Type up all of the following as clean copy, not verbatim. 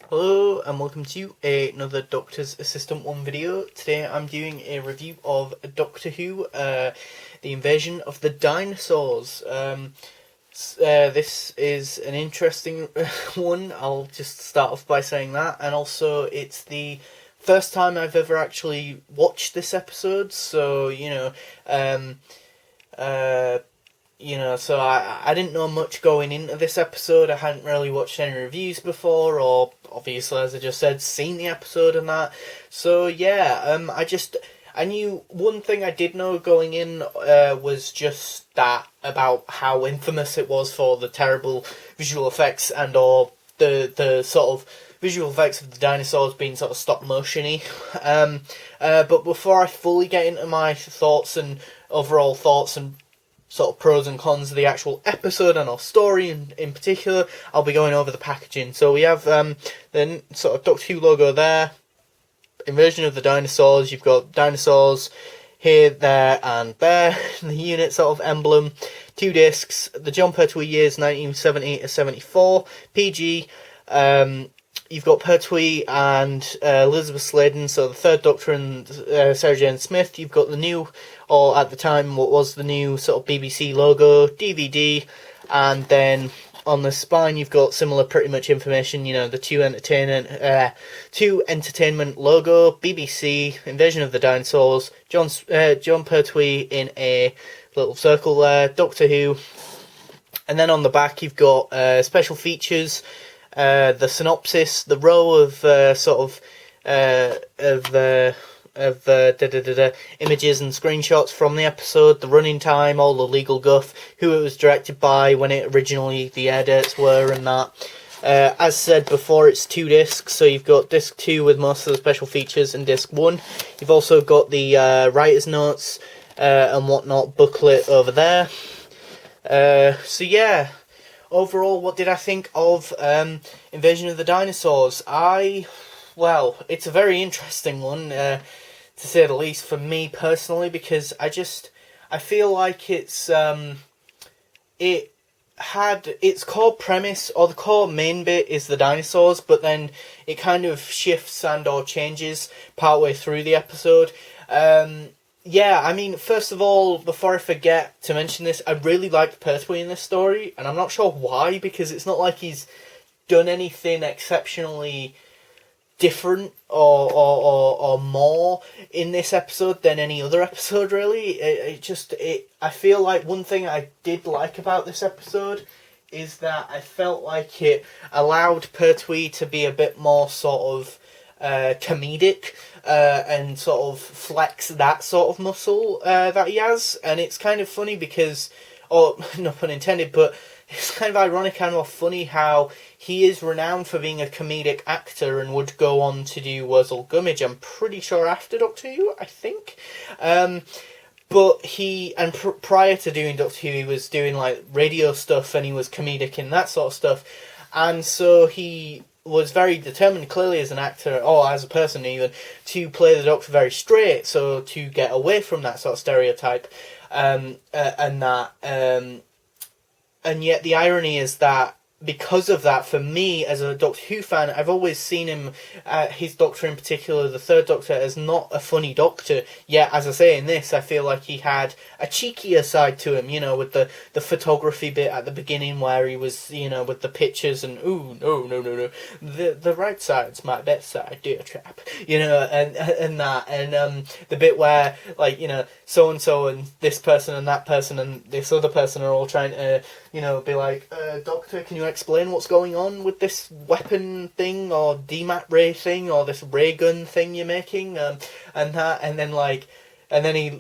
Hello and welcome to another Doctor's Assistant 1 video. Today I'm doing a review of Doctor Who, The Invasion of the Dinosaurs. This is an interesting one, I'll just start off by saying that, and also it's the first time I've ever actually watched this episode, so, so I didn't know much going into this episode. I hadn't really watched any reviews before, or obviously, as I just said, seen the episode and that. So yeah, I knew one thing I did know going in was just that about how infamous it was for the terrible visual effects and or the sort of visual effects of the dinosaurs being sort of stop motion-y. But before I fully get into my thoughts and overall thoughts and sort of pros and cons of the actual episode and our story in particular, I'll be going over the packaging. So we have the sort of Doctor Who logo there, Invasion of the Dinosaurs. You've got dinosaurs here, there and there, the unit sort of emblem, 2 discs, the John Pertwee years 1970 to 74, PG. You've got Pertwee and Elizabeth Sladen, so the third Doctor and Sarah Jane Smith. You've got the new, or at the time what was the new sort of BBC logo, DVD, and then on the spine you've got similar pretty much information, the two entertainment logo, BBC, Invasion of the Dinosaurs, John Pertwee in a little circle there, Doctor Who, and then on the back you've got special features, the synopsis, the row of images and screenshots from the episode, the running time, all the legal guff, who it was directed by, when it originally the air dates were, and that. As said before, it's 2 discs, so you've got disc 2 with most of the special features, and disc 1. You've also got the writer's notes and whatnot booklet over there. So yeah. Overall, what did I think of Invasion of the Dinosaurs? It's a very interesting one, to say the least, for me personally, because I feel like it had its core premise, or the core main bit is the dinosaurs, but then it kind of shifts and or changes partway through the episode. Yeah, I mean, first of all, before I forget to mention this, I really liked Pertwee in this story, and I'm not sure why, because it's not like he's done anything exceptionally different or more in this episode than any other episode, really. I feel like one thing I did like about this episode is that I felt like it allowed Pertwee to be a bit more sort of comedic, and sort of flex that sort of muscle that he has, and it's kind of funny because, or no pun intended, but it's kind of ironic and funny how he is renowned for being a comedic actor and would go on to do Wurzel Gummidge, I'm pretty sure after Doctor Who, I think. But prior to doing Doctor Who, he was doing like radio stuff and he was comedic in that sort of stuff, and so he was very determined, clearly, as an actor, or as a person even, to play the Doctor very straight, so to get away from that sort of stereotype, and yet the irony is that because of that, for me, as a Doctor Who fan, I've always seen him, his Doctor in particular, the third Doctor, as not a funny Doctor. Yet, as I say, in this, I feel like he had a cheekier side to him, with the photography bit at the beginning where he was, with the pictures and, ooh, no, the right side's my best side, dear chap, and that, and the bit where, like, so-and-so and this person and that person and this other person are all trying to, be like, Doctor, can you explain what's going on with this weapon thing or DMAT ray thing or this ray gun thing you're making, and that, and then he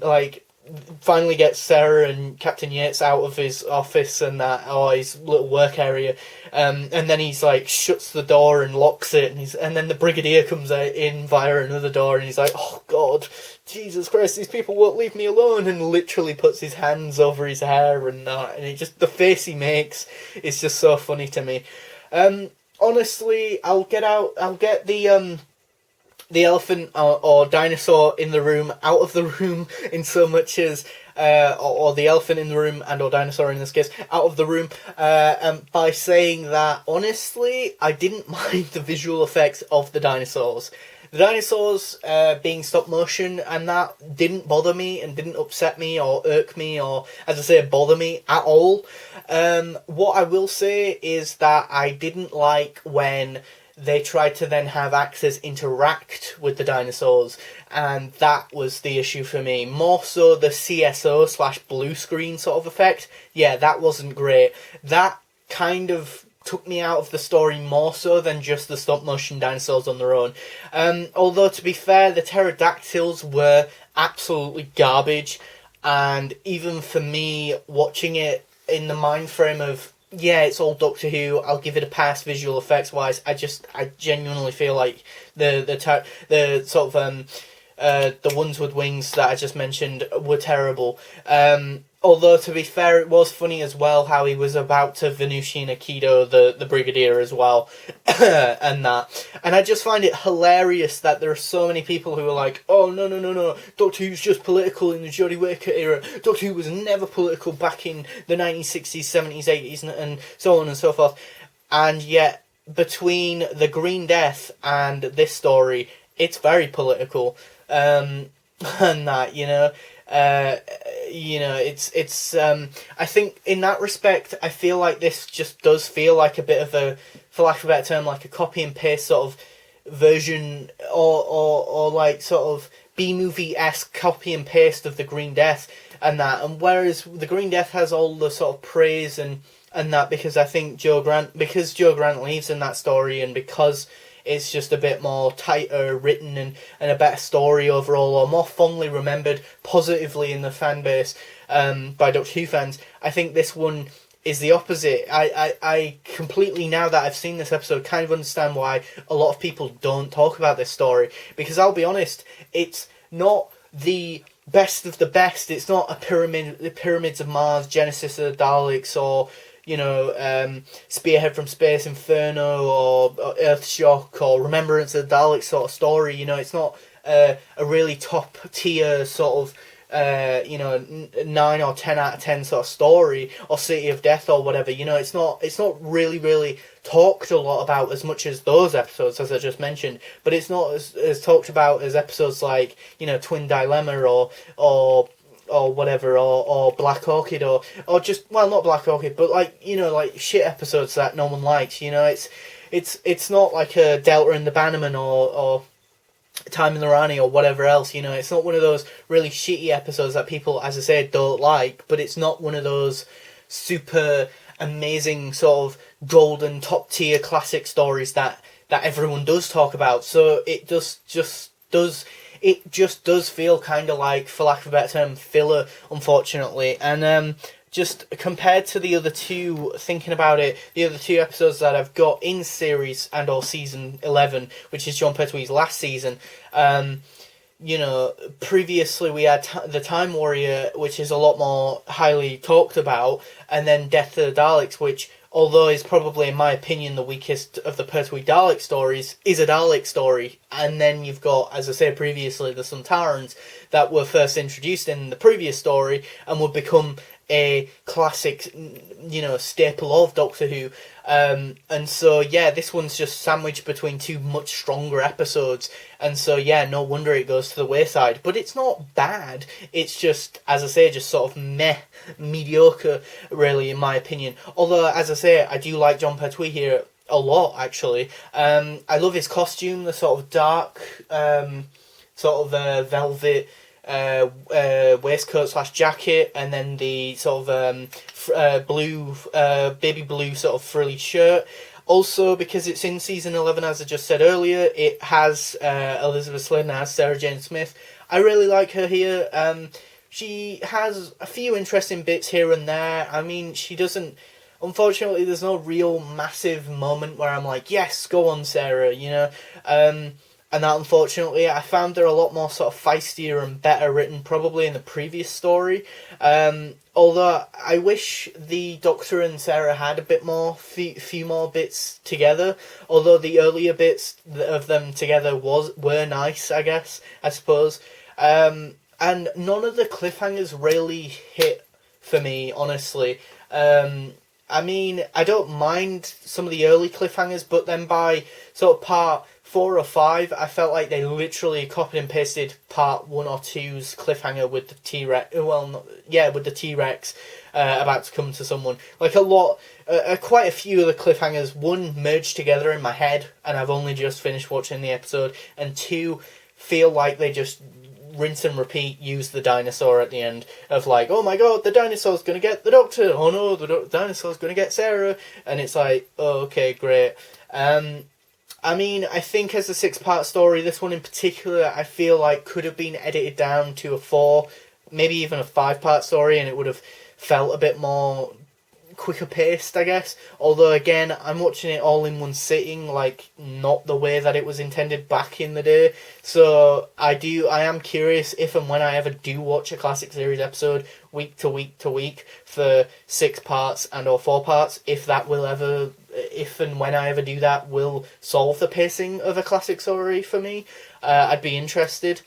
finally gets Sarah and Captain Yates out of his office and that, or his little work area, and then he's like shuts the door and locks it, and then the Brigadier comes in via another door, and he's like, oh God, Jesus Christ, these people won't leave me alone, and literally puts his hands over his hair and that, and it just, the face he makes is just so funny to me. Honestly, I'll get the elephant or dinosaur in the room out of the room in so much as or the elephant in the room and or dinosaur in this case out of the room by saying that honestly I didn't mind the visual effects of the dinosaurs. The dinosaurs being stop motion and that didn't bother me and didn't upset me or irk me or, as I say, bother me at all. What I will say is that I didn't like when they tried to then have actors interact with the dinosaurs, and that was the issue for me. More so the CSO / blue screen sort of effect. Yeah, that wasn't great. That kind of took me out of the story more so than just the stop motion dinosaurs on their own. Although to be fair, the pterodactyls were absolutely garbage, and even for me watching it in the mind frame of yeah, it's all Doctor Who, I'll give it a pass visual effects wise. I genuinely feel like the sort of the ones with wings that I just mentioned were terrible. Although, to be fair, it was funny as well how he was about to Venusian Aikido the Brigadier as well, and that. And I just find it hilarious that there are so many people who are like, oh, no, Doctor Who's just political in the Jodie Whittaker era. Doctor Who was never political back in the 1960s, 70s, 80s, and so on and so forth. And yet, between The Green Death and this story, it's very political. And that, it's I think in that respect I feel like this just does feel like a bit of a, for lack of a better term, like a copy and paste sort of version or like sort of B-movie-esque copy and paste of The Green Death and that, and whereas The Green Death has all the sort of praise and that because I think Joe Grant leaves in that story, and because it's just a bit more tighter written and a better story overall, or more fondly remembered positively in the fan base by Doctor Who fans. I think this one is the opposite. I completely, now that I've seen this episode, kind of understand why a lot of people don't talk about this story. Because I'll be honest, it's not the best of the best. It's not the Pyramids of Mars, Genesis of the Daleks, or Spearhead from Space Inferno, or Earthshock, or Remembrance of the Daleks sort of story. It's not a really top tier sort of 9 or 10 out of 10 sort of story, or City of Death or whatever. It's not really talked a lot about as much as those episodes, as I just mentioned, but it's not as talked about as episodes like Twin Dilemma or whatever, or Black Orchid, or just, well, not Black Orchid, but like shit episodes that no one likes. It's not like a Delta and the Bannerman or Time in the Rani or whatever else. It's not one of those really shitty episodes that people, as I said, don't like, but it's not one of those super amazing sort of golden top tier classic stories that everyone does talk about. So it just does feel kind of like, for lack of a better term, filler, unfortunately. And just compared to the other two, thinking about it, the other two episodes that I've got in series and or season 11, which is Jon Pertwee's last season, previously we had the Time Warrior, which is a lot more highly talked about, and then Death of the Daleks, which, although is probably, in my opinion, the weakest of the Pertwee Dalek stories, is a Dalek story. And then you've got, as I said previously, the Sontarans that were first introduced in the previous story and would become a classic, staple of Doctor Who. And so, yeah, this one's just sandwiched between two much stronger episodes. And so, yeah, no wonder it goes to the wayside. But it's not bad. It's just, as I say, just sort of mediocre, really, in my opinion. Although, as I say, I do like Jon Pertwee here a lot, actually. I love his costume, the sort of dark, velvet waistcoat / jacket, and then the sort of blue, baby blue sort of frilly shirt. Also, because it's in season 11, as I just said earlier, it has Elizabeth Sladen as Sarah Jane Smith. I really like her here. She has a few interesting bits here and there. I mean, she doesn't... Unfortunately, there's no real massive moment where I'm like, yes, go on, Sarah, and that unfortunately I found they're a lot more sort of feistier and better written probably in the previous story. Although I wish the Doctor and Sarah had a bit more, few more bits together. Although the earlier bits of them together were nice, I suppose. And none of the cliffhangers really hit for me, honestly. I mean, I don't mind some of the early cliffhangers, but then by sort of part 4 or 5, I felt like they literally copied and pasted part 1 or two's cliffhanger with the T-Rex. Well, with the T-Rex about to come to someone. Like quite a few of the cliffhangers, 1, merged together in my head, and I've only just finished watching the episode, and 2, feel like they just rinse and repeat, use the dinosaur at the end of like, oh my god, the dinosaur's gonna get the Doctor, oh no, the dinosaur's gonna get Sarah, and it's like, oh, okay, great. I mean, I think as a 6-part story, this one in particular, I feel like could have been edited down to a 4, maybe even a 5-part story, and it would have felt a bit more quicker paced, I guess. Although again, I'm watching it all in one sitting, like not the way that it was intended back in the day. So I am curious if and when I ever do watch a classic series episode week to week to week for 6 parts and or 4 parts, if and when I ever do that will solve the pacing of a classic story for me. I'd be interested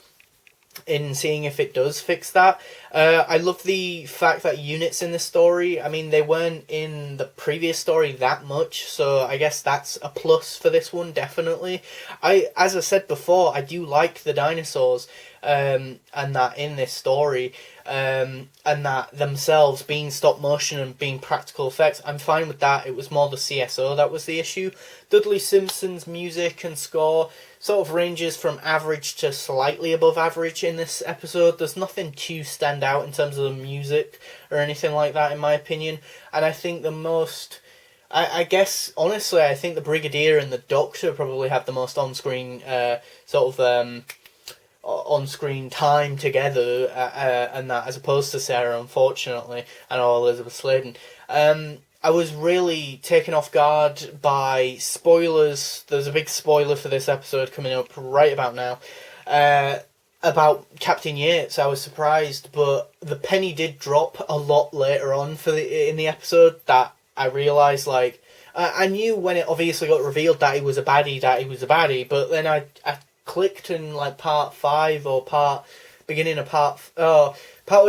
in seeing if it does fix that. I love the fact that units in the story, I mean, they weren't in the previous story that much, so I guess that's a plus for this one, definitely. As I said before, I do like the dinosaurs, and that in this story, and that themselves being stop motion and being practical effects, I'm fine with that. It was more the CSO that was the issue. Dudley Simpson's music and score sort of ranges from average to slightly above average in this episode. There's nothing to stand out in terms of the music or anything like that, in my opinion. And I think the most... I guess, honestly, I think the Brigadier and the Doctor probably have the most on-screen on-screen time together, and that, as opposed to Sarah, unfortunately, and Elizabeth Sladen. I was really taken off guard by spoilers. There's a big spoiler for this episode coming up right about now, about Captain Yates. I was surprised, but the penny did drop a lot later on in the episode that I realised, like, I knew when it obviously got revealed that he was a baddie, but then I clicked in like part 5 or partway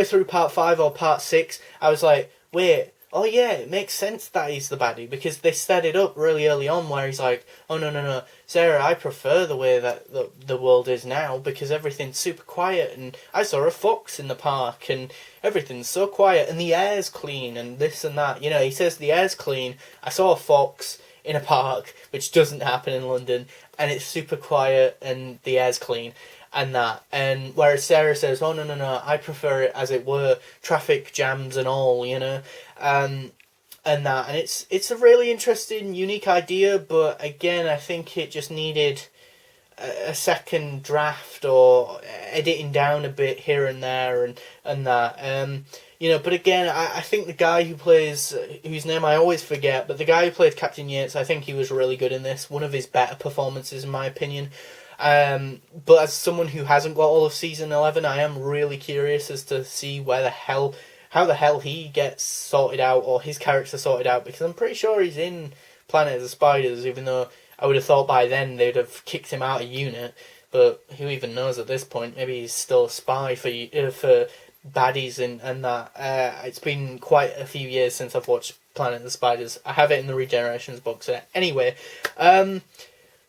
through part 5 or part 6, I was like, wait, oh yeah, it makes sense that he's the baddie, because they set it up really early on where he's like, oh no, Sarah, I prefer the way that the world is now, because everything's super quiet, and I saw a fox in the park, and everything's so quiet, and the air's clean, and this and that. You know, he says the air's clean, I saw a fox in a park, which doesn't happen in London, and it's super quiet, and the air's clean. And that, and whereas Sarah says, oh no, I prefer it as it were, traffic jams and all, you know, and that, and it's a really interesting, unique idea, but again, I think it just needed a second draft or editing down a bit here and there, and that, you know, but again, I think the guy whose name I always forget, but the guy who played Captain Yates, I think he was really good in this, one of his better performances in my opinion. But as someone who hasn't got all of season 11, I am really curious as to see how the hell he gets sorted out, or his character sorted out, because I'm pretty sure he's in Planet of the Spiders, even though I would have thought by then they'd have kicked him out of unit, but who even knows at this point? Maybe he's still a spy for baddies and that. It's been quite a few years since I've watched Planet of the Spiders. I have it in the Regenerations box set. Anyway,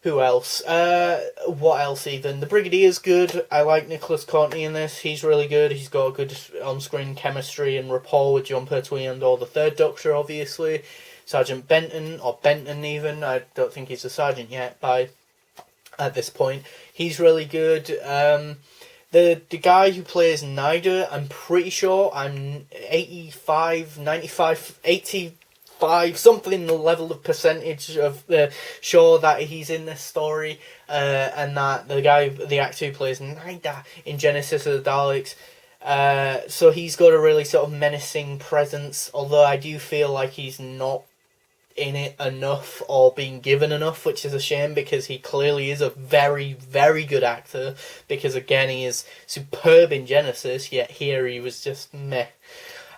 who else? What else even? The Brigadier's good. I like Nicholas Courtney in this. He's really good. He's got a good on-screen chemistry and rapport with John Pertwee and or the Third Doctor, obviously. Sergeant Benton, or Benton even. I don't think he's a sergeant yet at this point. He's really good. The guy who plays Nyder, I'm pretty sure, I'm 85, 95, 80... something the level of percentage of sure that he's in this story, and that the actor who plays Naida in Genesis of the Daleks, so he's got a really sort of menacing presence, although I do feel like he's not in it enough or being given enough, which is a shame because he clearly is a very, very good actor, because again he is superb in Genesis, yet here he was just meh.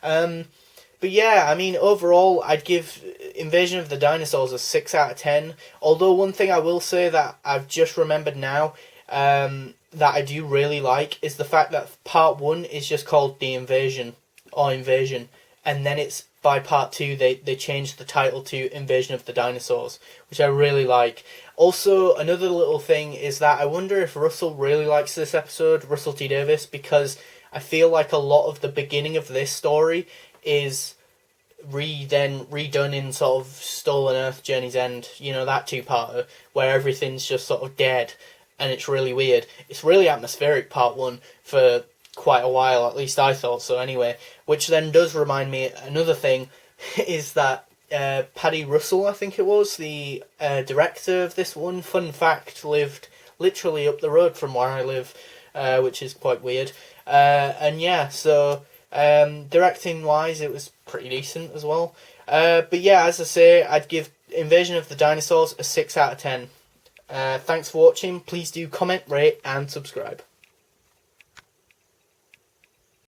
But yeah, I mean, overall, I'd give Invasion of the Dinosaurs a 6 out of 10. Although one thing I will say that I've just remembered now, that I do really like, is the fact that part 1 is just called The Invasion, or Invasion, and then it's by part 2 they changed the title to Invasion of the Dinosaurs, which I really like. Also, another little thing is that I wonder if Russell really likes this episode, Russell T Davies, because I feel like a lot of the beginning of this story is then redone in sort of Stolen Earth, Journey's End, you know, that two-parter, where everything's just sort of dead, and it's really weird. It's really atmospheric, part 1, for quite a while, at least I thought so anyway, which then does remind me, another thing, is that Paddy Russell, I think it was, the director of this one, fun fact, lived literally up the road from where I live, which is quite weird. And yeah, so directing wise it was pretty decent as well. But yeah, as I say, I'd give Invasion of the Dinosaurs a 6 out of 10. Thanks for watching. Please do comment, rate and subscribe.